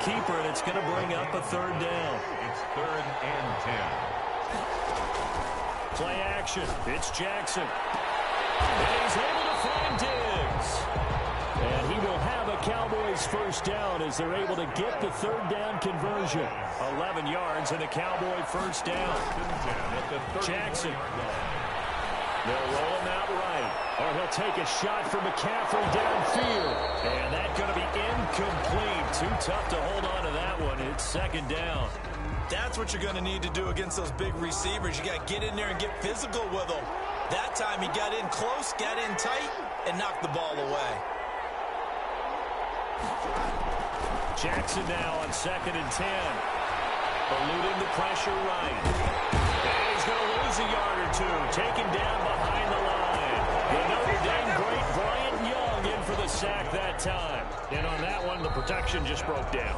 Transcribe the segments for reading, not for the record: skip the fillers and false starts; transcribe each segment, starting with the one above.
keeper, and it's going to bring up a third down. It's 3rd and 10. Play action. It's Jackson. And he's able to find Diggs. And he will have a Cowboys first down as they're able to get the third down conversion. 11 yards and a Cowboy first down. Jackson. They'll roll him out right. Or he'll take a shot from McCaffrey downfield. And that's going to be incomplete. Too tough to hold on to that one. It's second down. That's what you're going to need to do against those big receivers. You got to get in there and get physical with them. That time he got in close, got in tight, and knocked the ball away. Jackson now on 2nd and 10. Eluding the pressure right. And he's going to lose a yard or two. Taken down behind the line. The Notre Dame great Bryant Young in for the sack that time. And on that one, the protection just broke down.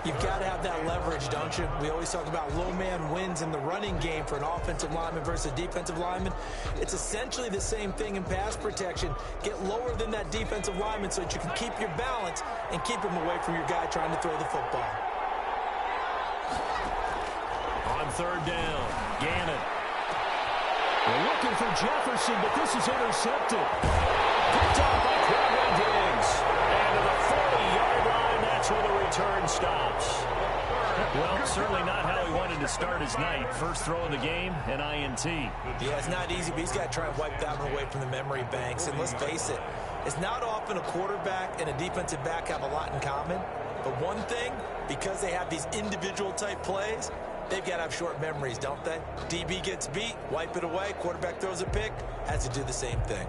You've got to have that leverage, don't you? We always talk about low man wins in the running game for an offensive lineman versus a defensive lineman. It's essentially the same thing in pass protection. Get lower than that defensive lineman so that you can keep your balance and keep him away from your guy trying to throw the football. On third down, Gannon. We're looking for Jefferson, but this is intercepted. Picked up by Quentin Diggs. And to the 40-yard line, that's where the return stops. Well, certainly not how he wanted to start his night. First throw of the game, an INT. Yeah, it's not easy, but he's got to try and wipe that one away from the memory banks. And let's face it, it's not often a quarterback and a defensive back have a lot in common. But one thing, because they have these individual type plays, they've got to have short memories, don't they? DB gets beat, wipe it away, quarterback throws a pick, has to do the same thing.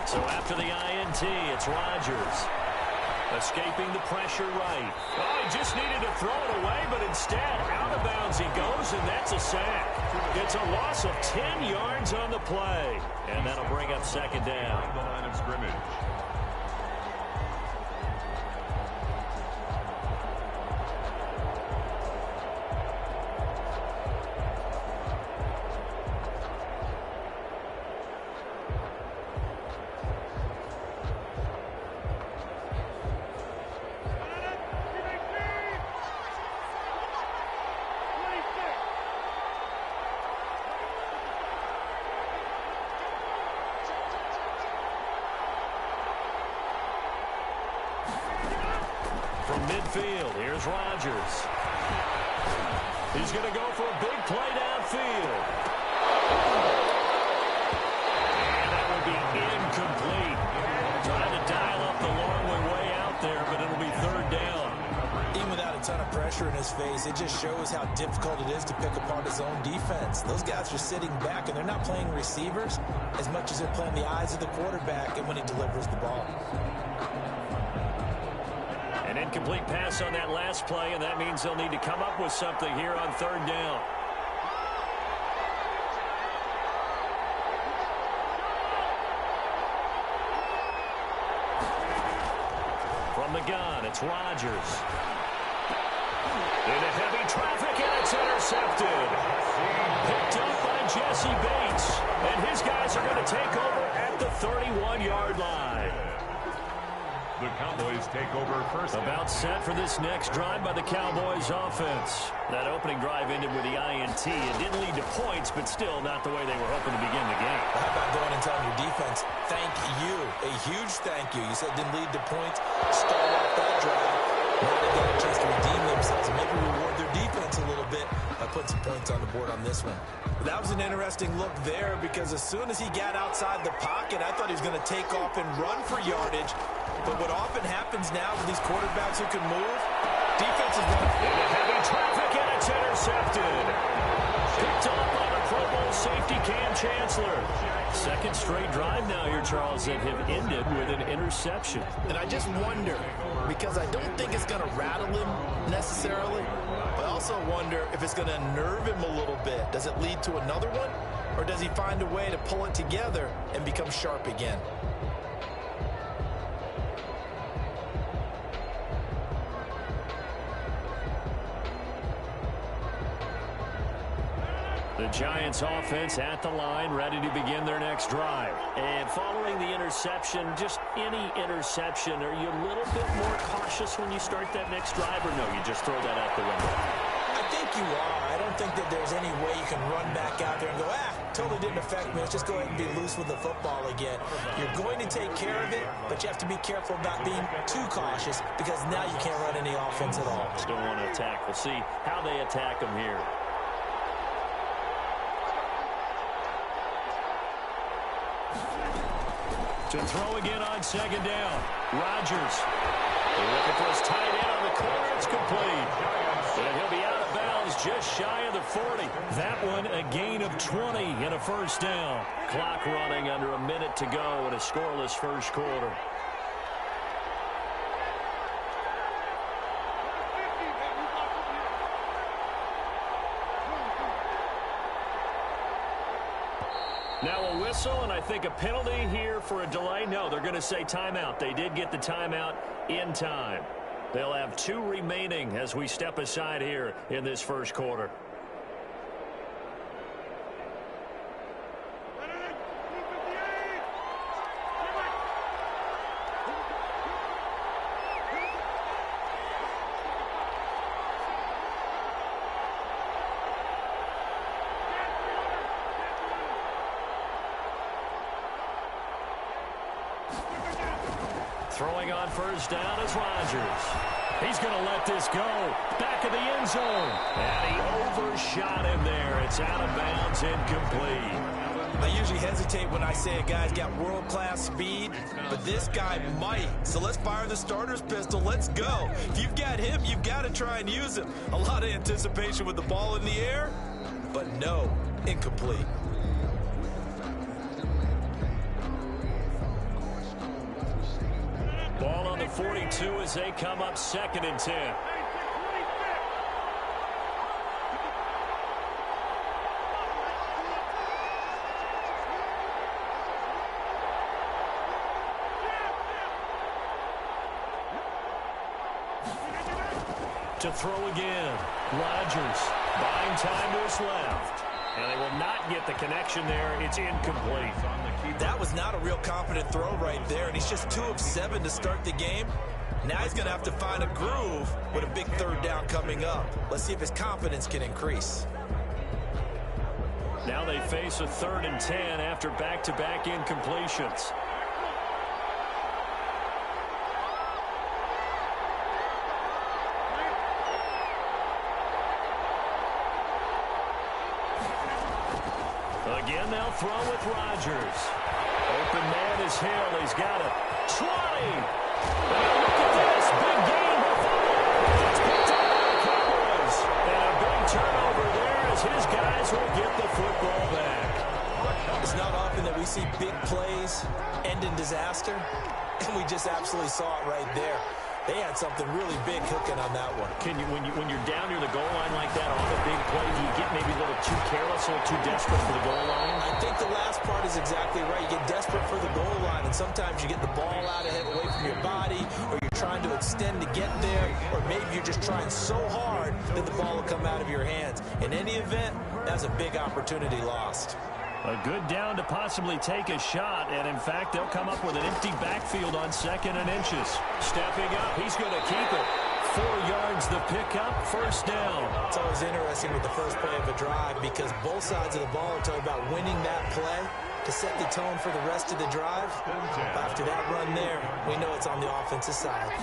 So after the INT, it's Rodgers. Escaping the pressure right. Oh, he just needed to throw it away, but instead, out of bounds he goes, and that's a sack. It's a loss of 10 yards on the play. And that'll bring up second down. The line of scrimmage. From midfield, here's Rodgers. He's going to go for a big play downfield. And that will be incomplete. Trying to dial up the long way out there, but it'll be third down. Even without a ton of pressure in his face, it just shows how difficult it is to pick apart his own defense. Those guys are sitting back, and they're not playing receivers as much as they're playing the eyes of the quarterback and when he delivers the ball. An incomplete pass on that last play, and that means they'll need to come up with something here on third down. From the gun, it's Rodgers. Into heavy traffic, and it's intercepted. Picked up by Jesse Bates. And his guys are going to take over at the 31-yard line. The Cowboys take over first. About set for this next drive by the Cowboys offense. That opening drive ended with the INT. It didn't lead to points, but still not the way they were hoping to begin the game. How about going and telling your defense, thank you, a huge thank you. You said it didn't lead to points. Start off that drive. Now they got a chance to redeem themselves and maybe reward their defense a little bit by putting some points on the board on this one. That was an interesting look there because as soon as he got outside the pocket, I thought he was going to take off and run for yardage. But what often happens now with these quarterbacks who can move, defenses run into heavy traffic, and it's intercepted. Picked up by the Pro Bowl safety Cam Chancellor. Second straight drive now here, Charles, that have ended with an interception. And I just wonder, because I don't think it's going to rattle him necessarily, but I also wonder if it's going to nerve him a little bit. Does it lead to another one, or does he find a way to pull it together and become sharp again? The Giants offense at the line, ready to begin their next drive. And following the interception, just any interception, are you a little bit more cautious when you start that next drive, or no, you just throw that out the window? I think you are. I don't think that there's any way you can run back out there and go, totally didn't affect me. Let's just go ahead and be loose with the football again. You're going to take care of it, but you have to be careful about being too cautious because now you can't run any offense at all. Still want to attack. We'll see how they attack them here. To throw again on second down. Rodgers. They're looking for his tight end on the corner. It's complete. And he'll be out of bounds just shy of the 40. That one a gain of 20 and a first down. Clock running under a minute to go in a scoreless first quarter. Now a whistle, and I think a penalty here for a delay. No, they're going to say timeout. They did get the timeout in time. They'll have 2 remaining as we step aside here in this first quarter. Throwing on first down is Rodgers. He's going to let this go. Back of the end zone. And he overshot him there. It's out of bounds, incomplete. I usually hesitate when I say a guy's got world-class speed, but this guy might. So let's fire the starter's pistol. Let's go. If you've got him, you've got to try and use him. A lot of anticipation with the ball in the air, but no, incomplete. Ball on the 42 as they come up 2nd and 10. To throw again. Rodgers buying time to his left. And they will not get the connection there. It's incomplete. That was not a real confident throw right there, and he's just 2 of 7 to start the game. Now he's going to have to find a groove with a big 3rd down coming up. Let's see if his confidence can increase. Now they face a 3rd and 10 after back-to-back incompletions. Again, they'll throw with Rodgers. Open man is Hill. He's got it. 20. And look at this. Big game. It's picked up by the Cowboys. And a big turnover there as his guys will get the football back. It's not often that we see big plays end in disaster, and we just absolutely saw it right there. They had something really big cooking on that one. Can you, when you're down near the goal line like that on a big play, do you get maybe a little too careless, a little too desperate for the goal line? I think the last part is exactly right. You get desperate for the goal line, and sometimes you get the ball out ahead away from your body, or you're trying to extend to get there, or maybe you're just trying so hard that the ball will come out of your hands. In any event, that's a big opportunity lost. A good down to possibly take a shot, and in fact, they'll come up with an empty backfield on 2nd and inches. Stepping up, he's going to keep it. 4 yards the pickup, first down. It's always interesting with the first play of a drive because both sides of the ball are talking about winning that play to set the tone for the rest of the drive. After that run there, we know it's on the offensive side.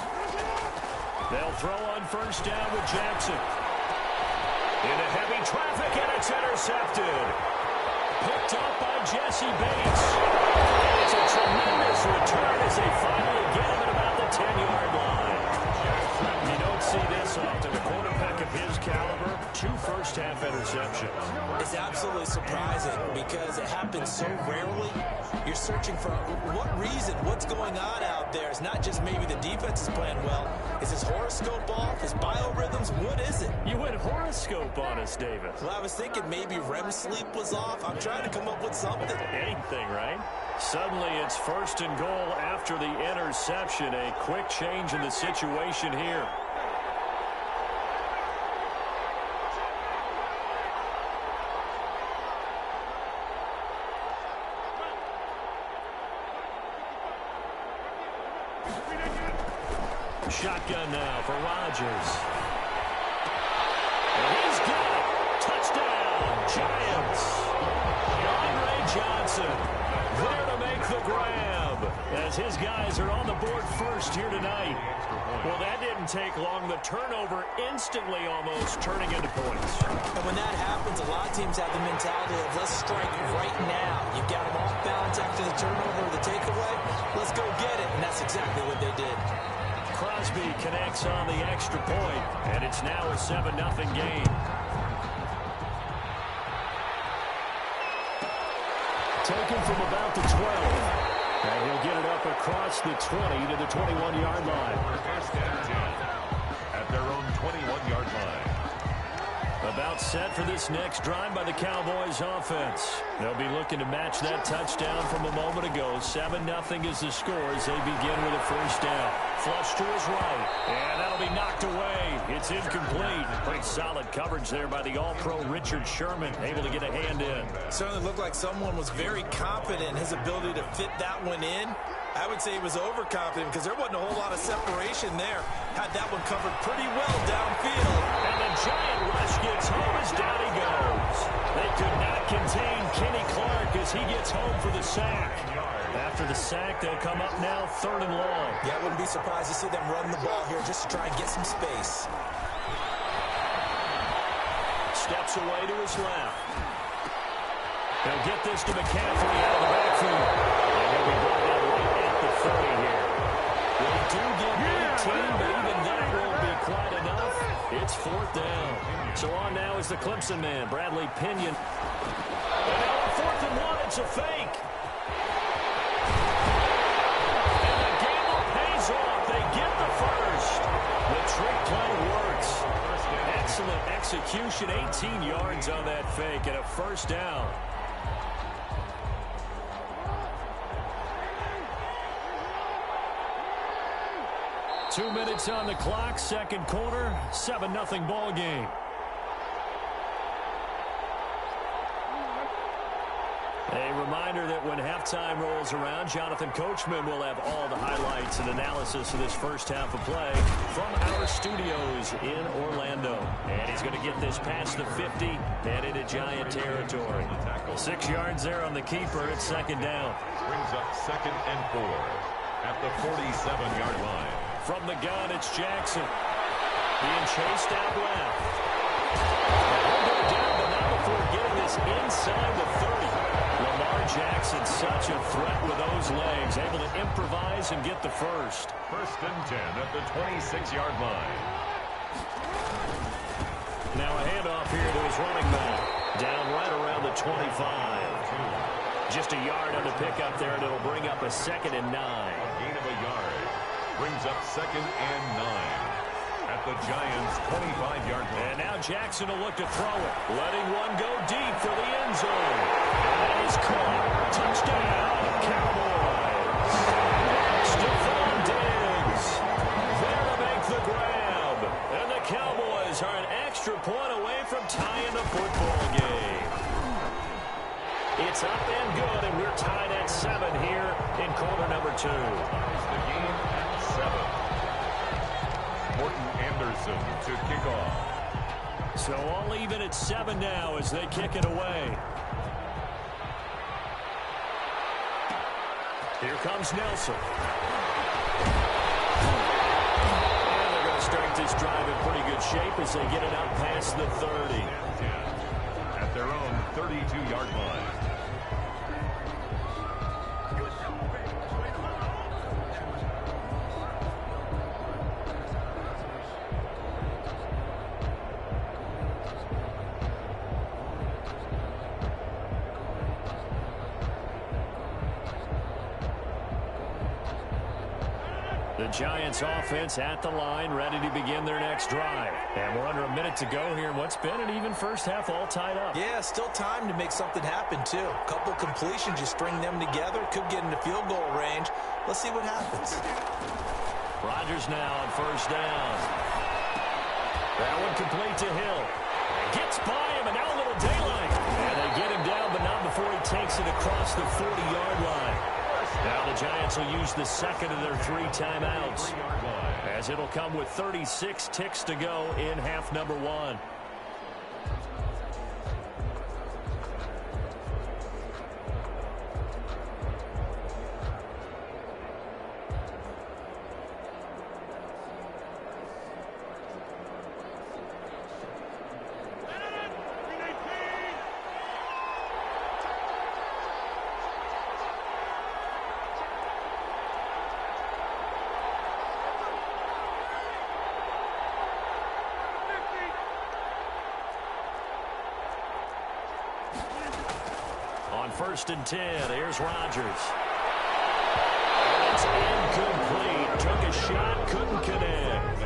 They'll throw on first down with Jackson. Into heavy traffic, and it's intercepted. Picked up by Jesse Bates. And it's a tremendous return as they finally get him at about the 10-yard line. You don't see this often. A quarterback of his caliber, 2 first-half interceptions. It's absolutely surprising because it happens so rarely. You're searching for what reason, what's going on out there. It's not just maybe the defense is playing well. Is his horoscope off? His biorhythms? What is it? You went horoscope on us, David. Well, I was thinking maybe REM sleep was off. I'm trying to come up with something. Anything, right? Suddenly it's 1st and goal after the interception. A quick change in the situation here. Shotgun now for Rodgers. And he's got it. Touchdown, Giants. Andre Johnson there to make the grab as his guys are on the board first here tonight. Well, that didn't take long. The turnover instantly almost turning into points. And when that happens, a lot of teams have the mentality of let's strike right now. You've got them off balance after the turnover or the takeaway. Let's go get it. And that's exactly what they did. Crosby connects on the extra point, and it's now a 7-0 game. Taken from about the 12. And he'll get it up across the 20 to the 21-yard line. First and 10 at their own 21-yard line. About set for this next drive by the Cowboys offense. They'll be looking to match that touchdown from a moment ago. 7-0 is the score as they begin with a first down. Flush to his right, and that'll be knocked away. It's incomplete. Pretty solid coverage there by the All-Pro Richard Sherman, able to get a hand in. Certainly looked like someone was very confident in his ability to fit that one in. I would say he was overconfident because there wasn't a whole lot of separation there. Had that one covered pretty well downfield. And the giant rush gets home as down he goes. They could not contain Kenny Clark as he gets home for the sack. After the sack, they'll come up now 3rd and long. Yeah, I wouldn't be surprised to see them run the ball here just to try and get some space. Steps away to his left. They'll get this to McCaffrey out of the backfield. And he'll be brought down right at the 30 here. They do get 18, but even that won't be quite enough. It's 4th down. So on now is the Clemson man, Bradley Pinion. And now on 4th and 1, it's a fake. And the gamble pays off. They get the first. The trick play works. Excellent execution, 18 yards on that fake and a first down. Two minutes on the clock, second quarter, 7-0 ball game. A reminder that when halftime rolls around, Jonathan Coachman will have all the highlights and analysis of this first half of play from our studios in Orlando. And he's going to get this past the 50 and into Giant territory. 6 yards there on the keeper. It's 2nd down. Brings up 2nd and 4 at the 47-yard line. From the gun, it's Jackson. Being chased out left. He'll go down, but not before getting this inside the 30. Lamar Jackson, such a threat with those legs, able to improvise and get the first. 1st and 10 at the 26-yard line. Now a handoff here to his running back. Down right around the 25. Just a yard on the pickup there, and it'll bring up a 2nd and 9. Gain of a yard. Brings up 2nd and 9 at the Giants' 25-yard line. And now Jackson will look to throw it. Letting one go deep for the end zone. And that is caught. Touchdown, Cowboys. Stephon Diggs there to make the grab. And the Cowboys are an extra point away from tying the football game. It's up and good, and we're tied at 7 here in quarter number 2. The game at 7. Morton Anderson to kick off. So all even at 7 now as they kick it away. Here comes Nelson. And they're going to start this drive in pretty good shape as they get it out past the 30. At their own 32-yard line. The Giants offense at the line, ready to begin their next drive. And we're under a minute to go here in what's been an even first half, all tied up. Yeah, still time to make something happen, too. A couple completions, you string them together, could get into field goal range. Let's see what happens. Rodgers now on first down. That one complete to Hill. Gets by him, and now a little daylight. And they get him down, but not before he takes it across the 40-yard line. Now the Giants will use the second of their 3 timeouts. as it'll come with 36 ticks to go in half number one. On 1st and 10, here's Rodgers. It's incomplete. Took a shot, couldn't connect.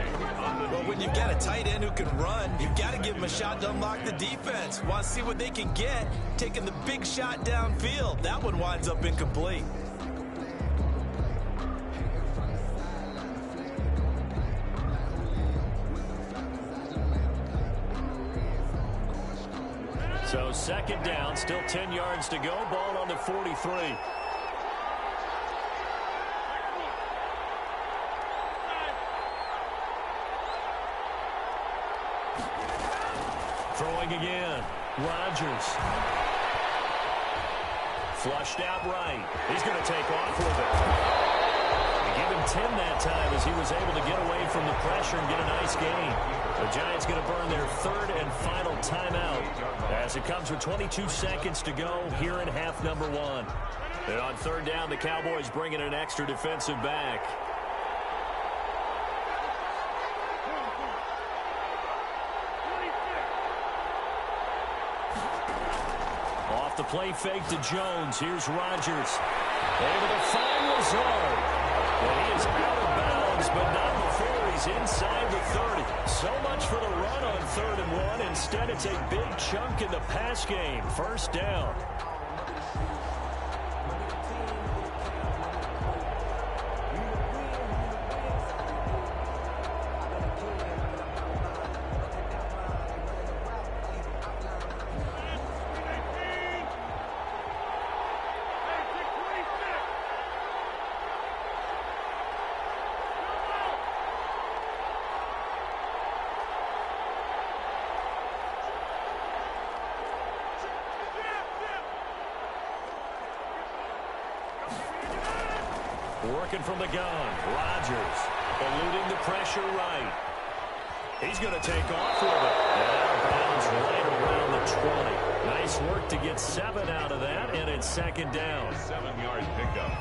Well, when you've got a tight end who can run, you've got to give him a shot to unlock the defense. Want to see what they can get, taking the big shot downfield. That one winds up incomplete. So 2nd down, still 10 yards to go. Ball on the 43. Throwing again. Rodgers. Flushed out right. He's going to take off with it. They give him 10 that time as he was able to get away from the pressure and get a nice gain. The Giants going to burn their 3rd and final timeout as it comes with 22 seconds to go here in half number one. And on 3rd down, the Cowboys bring in an extra defensive back. Off the play fake to Jones. Here's Rodgers. Able to find Lazard. And he is out of bounds, but not before he's inside the 30. So much for the run on 3rd and 1. Instead, it's a big chunk in the pass game. 1st down. Working from the gun. Rodgers eluding the pressure right. He's going to take off with it. And out of bounds right around the 20. Nice work to get 7 out of that, and it's 2nd down. 7-yard pickup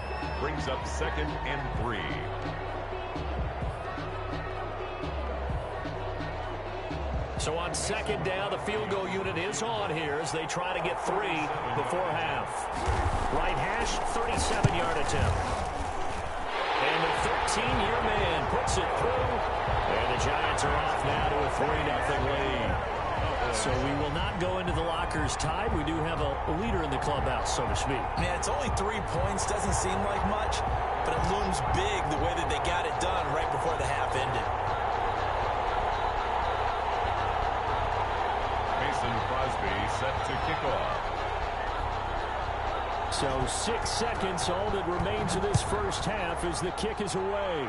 brings up 2nd and 3. So on 2nd down, the field goal unit is on here as they try to get 3 before half. Right hash, 37-yard attempt. And the 13-year man puts it through. And the Giants are off now to a 3-0 lead. So we will not go into the lockers tied. We do have a leader in the clubhouse, so to speak. Man, it's only 3 points. Doesn't seem like much, but it looms big the way that they got it done right before the half ended. Mason Crosby set to kick off. So 6 seconds, all that remains of this first half as the kick is away.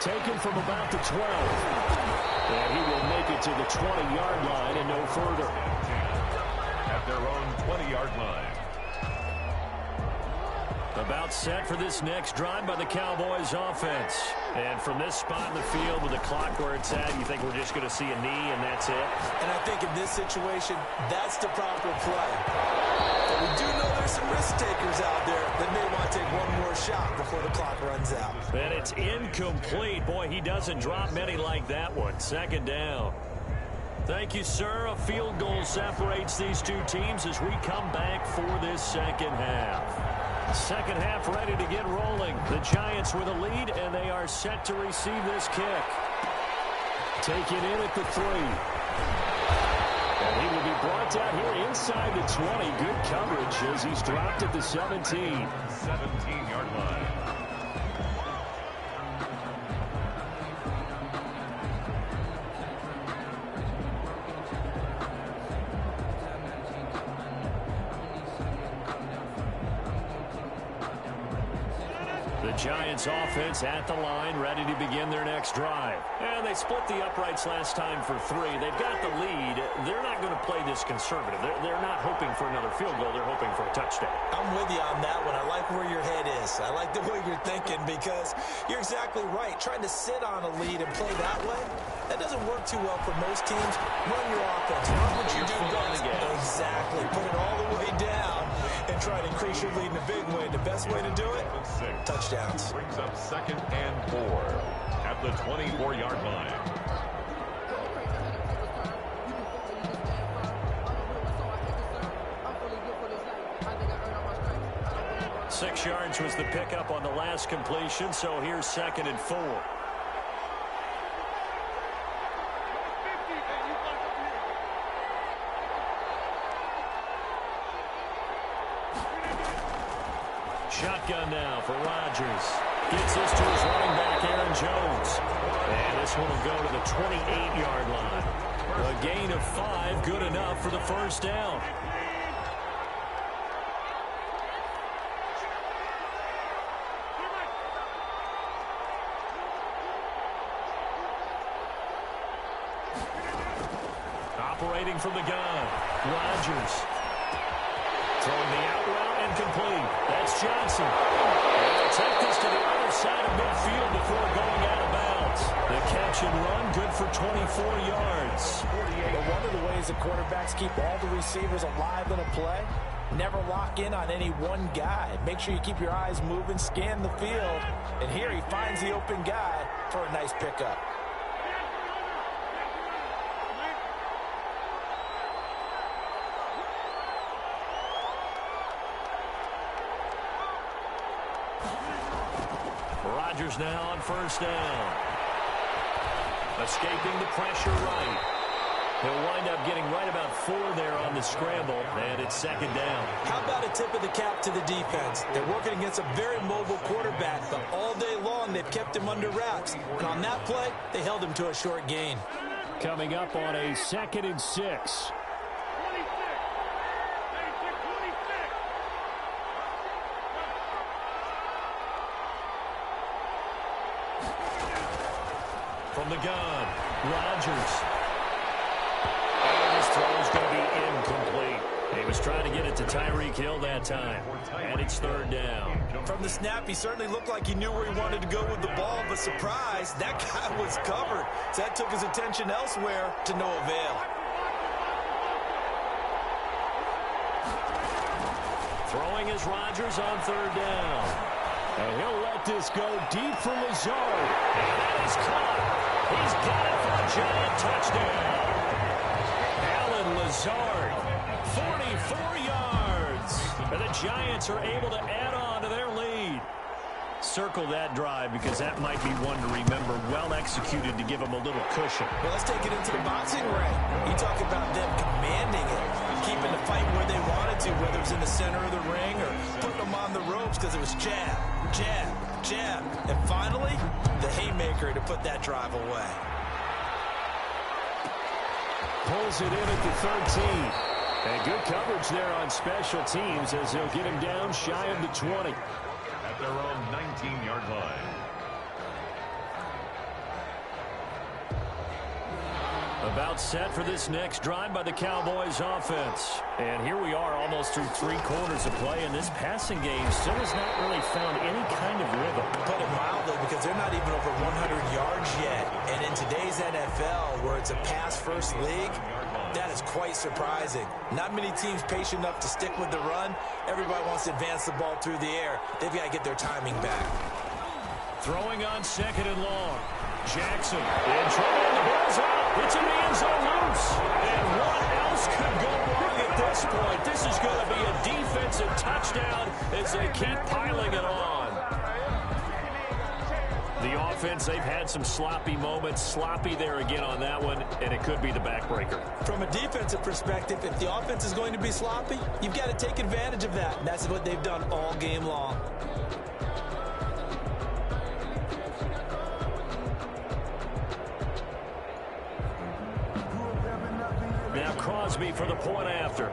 Taken from about the 12. And he will make it to the 20-yard line and no further. At their own 20-yard line. About set for this next drive by the Cowboys offense. And from this spot in the field with the clock where it's at, you think we're just going to see a knee and that's it? And I think in this situation, that's the proper play. But we do know there's some risk takers out there that may want to take one more shot before the clock runs out. And it's incomplete. Boy, he doesn't drop many like that one. 2nd down. Thank you, sir. A field goal separates these two teams as we come back for this 2nd half. 2nd half ready to get rolling. The Giants with a lead, and they are set to receive this kick. Taken in at the 3. And he will be brought down here inside the 20. Good coverage as he's dropped at the 17. 17-yard line. The Giants offense at the line, ready to begin their next drive. And they split the uprights last time for 3. They've got the lead. They're not going to play this conservative. They're not hoping for another field goal. They're hoping for a touchdown. I'm with you on that one. I like where your head is. I like the way you're thinking because you're exactly right. Trying to sit on a lead and play that way, that doesn't work too well for most teams. Run your offense. Run what you do best. Exactly. Put it all the way down and try to increase your lead in a big way. The best way to do it, touchdowns. Brings up 2nd and 4 at the 24-yard line. Six yards was the pickup on the last completion, so here's 2nd and 4. Shotgun now for Rodgers. Gets this to his running back, Aaron Jones. And this one will go to the 28-yard line. A gain of 5, good enough for the first down. Operating from the gun, Rodgers. Throwing the out route and complete. That's Johnson. They'll take this to the other side of midfield before going out of bounds. The catch and run, good for 24 yards. But one of the ways the quarterbacks keep all the receivers alive in a play, never lock in on any one guy. Make sure you keep your eyes moving, scan the field. And here he finds the open guy for a nice pickup. Rodgers now on first down. Escaping the pressure right. He'll wind up getting right about 4 there on the scramble, and it's 2nd down. How about a tip of the cap to the defense? They're working against a very mobile quarterback, but all day long they've kept him under wraps. And on that play, they held him to a short gain. Coming up on a 2nd and 6. From the gun, Rodgers. And his throw is going to be incomplete. He was trying to get it to Tyreek Hill that time. And it's 3rd down. From the snap, he certainly looked like he knew where he wanted to go with the ball, but surprise, that guy was covered. So that took his attention elsewhere to no avail. Throwing is Rodgers on 3rd down. And he'll let this go deep for Lazard. And that is caught. He's got it for a giant touchdown. Allen Lazard, 44 yards. And the Giants are able to add on to their lead. Circle that drive because that might be one to remember. Well executed to give them a little cushion. Well, let's take it into the boxing ring. You talk about them commanding it, keeping the fight where they wanted to, whether it's in the center of the ring or putting them on the ropes because it was jab, jab, jab. And finally, the haymaker to put that drive away. Pulls it in at the 13. And good coverage there on special teams as they'll get him down shy of the 20. At their own 19-yard line. About set for this next drive by the Cowboys offense. And here we are almost through 3 quarters of play, and this passing game still has not really found any kind of rhythm. Put it mildly, because they're not even over 100 yards yet. And in today's NFL, where it's a pass-first league, that is quite surprising. Not many teams patient enough to stick with the run. Everybody wants to advance the ball through the air. They've got to get their timing back. Throwing on 2nd and long. Jackson in trouble, and the ball's out. It's in the end zone loose. And what else could go wrong at this point? This is going to be a defensive touchdown as they keep piling it on. The offense, they've had some sloppy moments. Sloppy there again on that one, and it could be the backbreaker. From a defensive perspective, if the offense is going to be sloppy, you've got to take advantage of that. And that's what they've done all game long. Now Crosby for the point after.